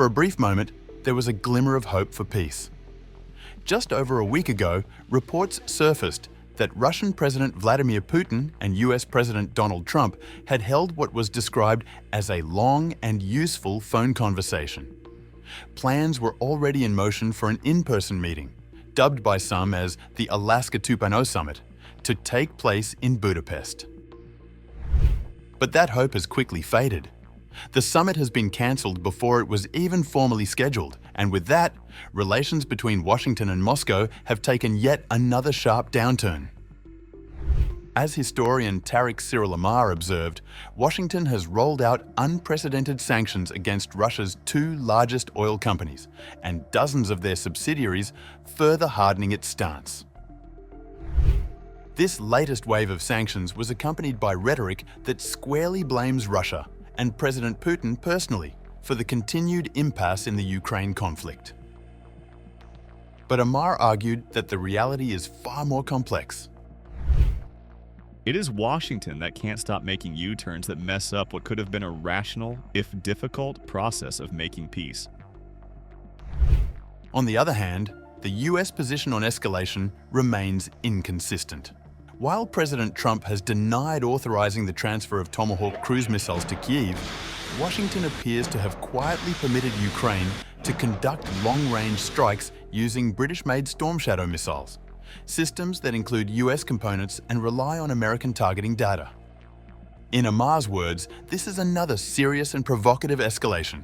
For a brief moment, there was a glimmer of hope for peace. Just over a week ago, reports surfaced that Russian President Vladimir Putin and US President Donald Trump had held what was described as a long and useful phone conversation. Plans were already in motion for an in-person meeting, dubbed by some as the Alaska 2.0 Summit, to take place in Budapest. But that hope has quickly faded. The summit has been cancelled before it was even formally scheduled, and with that, relations between Washington and Moscow have taken yet another sharp downturn. As historian Tarik Cyril Amar observed, Washington has rolled out unprecedented sanctions against Russia's two largest oil companies and dozens of their subsidiaries, further hardening its stance. This latest wave of sanctions was accompanied by rhetoric that squarely blames Russia and President Putin personally for the continued impasse in the Ukraine conflict. But Amar argued that the reality is far more complex. It is Washington that can't stop making U-turns that mess up what could have been a rational, if difficult, process of making peace. On the other hand, the US position on escalation remains inconsistent. While President Trump has denied authorizing the transfer of Tomahawk cruise missiles to Kyiv, Washington appears to have quietly permitted Ukraine to conduct long-range strikes using British-made Storm Shadow missiles, systems that include US components and rely on American targeting data. In Amar's words, this is another serious and provocative escalation.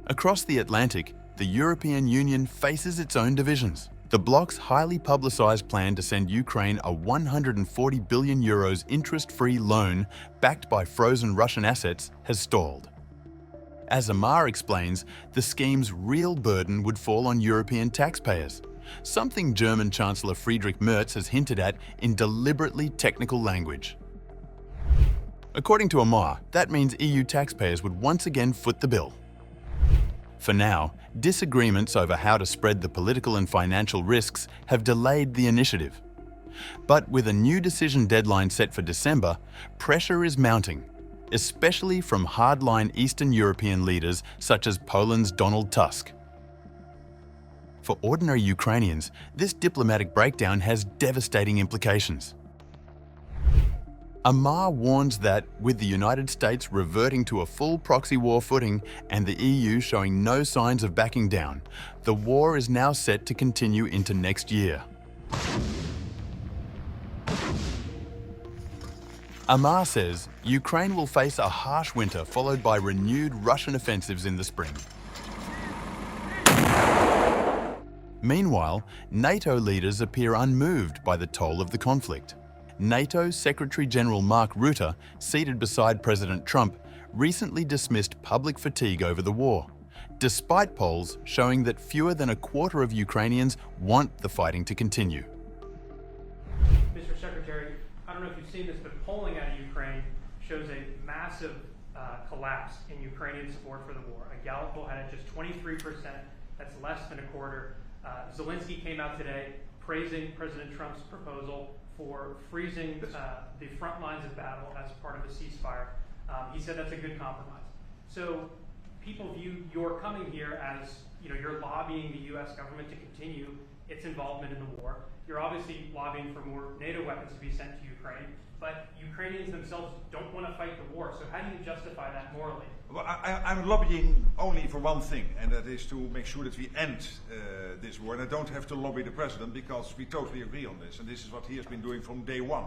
Across the Atlantic, the European Union faces its own divisions. The bloc's highly publicized plan to send Ukraine a 140 billion euros interest-free loan backed by frozen Russian assets has stalled. As Amar explains, the scheme's real burden would fall on European taxpayers, something German Chancellor Friedrich Merz has hinted at in deliberately technical language. According to Amar, that means EU taxpayers would once again foot the bill. For now, disagreements over how to spread the political and financial risks have delayed the initiative. But with a new decision deadline set for December, pressure is mounting, especially from hardline Eastern European leaders such as Poland's Donald Tusk. For ordinary Ukrainians, this diplomatic breakdown has devastating implications. Amar warns that, with the United States reverting to a full proxy war footing and the EU showing no signs of backing down, the war is now set to continue into next year. Amar says Ukraine will face a harsh winter followed by renewed Russian offensives in the spring. Meanwhile, NATO leaders appear unmoved by the toll of the conflict. NATO Secretary-General Mark Rutte, seated beside President Trump, recently dismissed public fatigue over the war, despite polls showing that fewer than a quarter of Ukrainians want the fighting to continue. Mr. Secretary, I don't know if you've seen this, but polling out of Ukraine shows a massive collapse in Ukrainian support for the war. A Gallup poll had it just 23%. That's less than a quarter. Zelensky came out today praising President Trump's proposal for freezing the front lines of battle as part of a ceasefire. He said that's a good compromise. So people view your coming here as, you're lobbying the U.S. government to continue its involvement in the war. You're obviously lobbying for more NATO weapons to be sent to Ukraine, but Ukrainians themselves don't want to fight the war. So how do you justify that morally? Well, I'm lobbying only for one thing, and that is to make sure that we end this war. And I don't have to lobby the president because we totally agree on this. And this is what he has been doing from day one.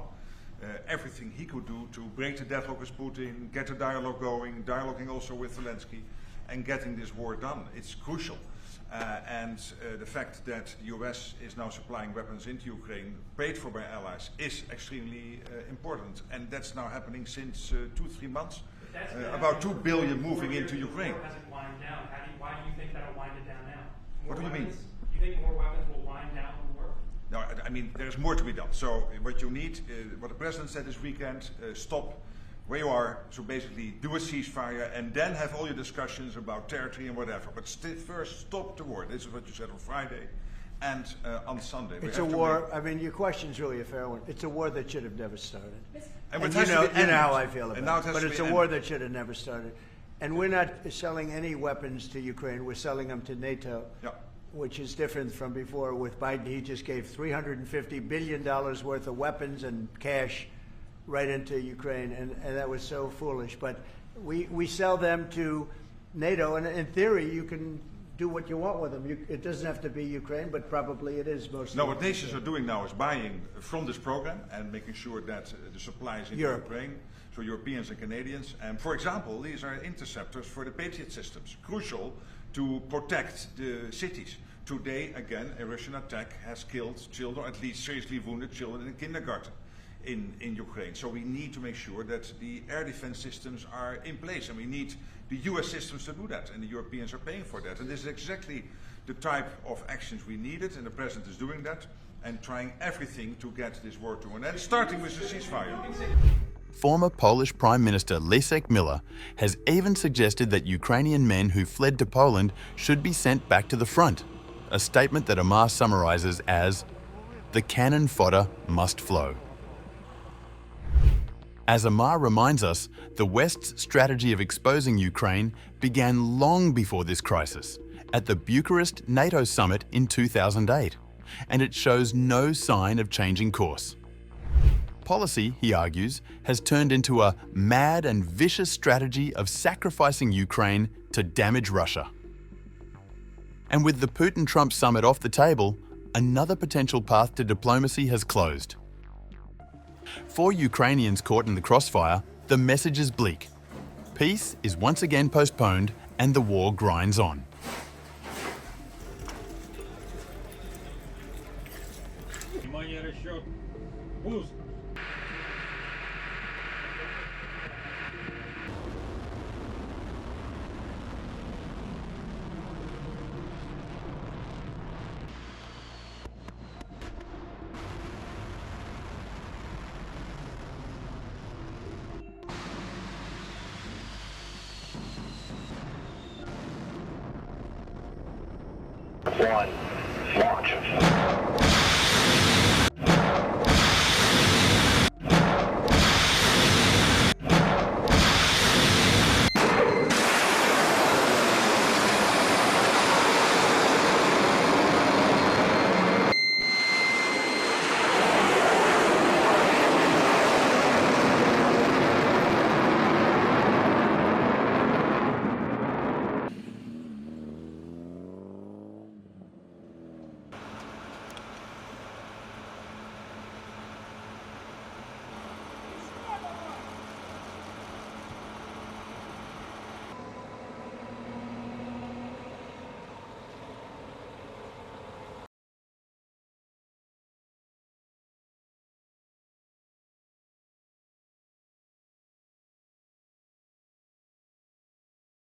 Everything he could do to break the deadlock with Putin, get a dialogue going, dialoguing also with Zelensky, and getting this war done. It's crucial. And the fact that the US is now supplying weapons into Ukraine, paid for by allies, is extremely important. And that's now happening since 2-3 months. About 2 billion moving into Ukraine. The war hasn't wound down. Why do you think that'll wind it down now? What do you mean? Do you think more weapons will wind down the war? No, I mean, there's more to be done. So what you need, what the president said this weekend, stop where you are, so basically do a ceasefire and then have all your discussions about territory and whatever. But first, stop the war. This is what you said on Friday and on Sunday. It's a war, I mean, your question's really a fair one. It's a war that should have never started. And you know how I feel about it. But it's a war that should have never started. And we're not selling any weapons to Ukraine. We're selling them to NATO, Yeah. which is different from before. With Biden, he just gave $350 billion worth of weapons and cash right into Ukraine, and that was so foolish. But we sell them to NATO, and in theory, you can do what you want with them. It doesn't have to be Ukraine, but probably it is mostly. No, what nations are doing now is buying from this program and making sure that the supply is in Ukraine, so Europeans and Canadians. And for example, these are interceptors for the Patriot systems, crucial to protect the cities. Today, again, a Russian attack has killed children, at least seriously wounded children in kindergarten in Ukraine. So we need to make sure that the air defense systems are in place, and we need the US systems to do that, and the Europeans are paying for that. And this is exactly the type of actions we needed, and the President is doing that, and trying everything to get this war to an end, starting with the ceasefire. Former Polish Prime Minister Leszek Miller has even suggested that Ukrainian men who fled to Poland should be sent back to the front, a statement that Amar summarizes as, "The cannon fodder must flow." As Amar reminds us, the West's strategy of exposing Ukraine began long before this crisis, at the Bucharest NATO summit in 2008, and it shows no sign of changing course. Policy, he argues, has turned into a mad and vicious strategy of sacrificing Ukraine to damage Russia. And with the Putin-Trump summit off the table, another potential path to diplomacy has closed. For Ukrainians caught in the crossfire, the message is bleak. Peace is once again postponed and the war grinds on. One, launch.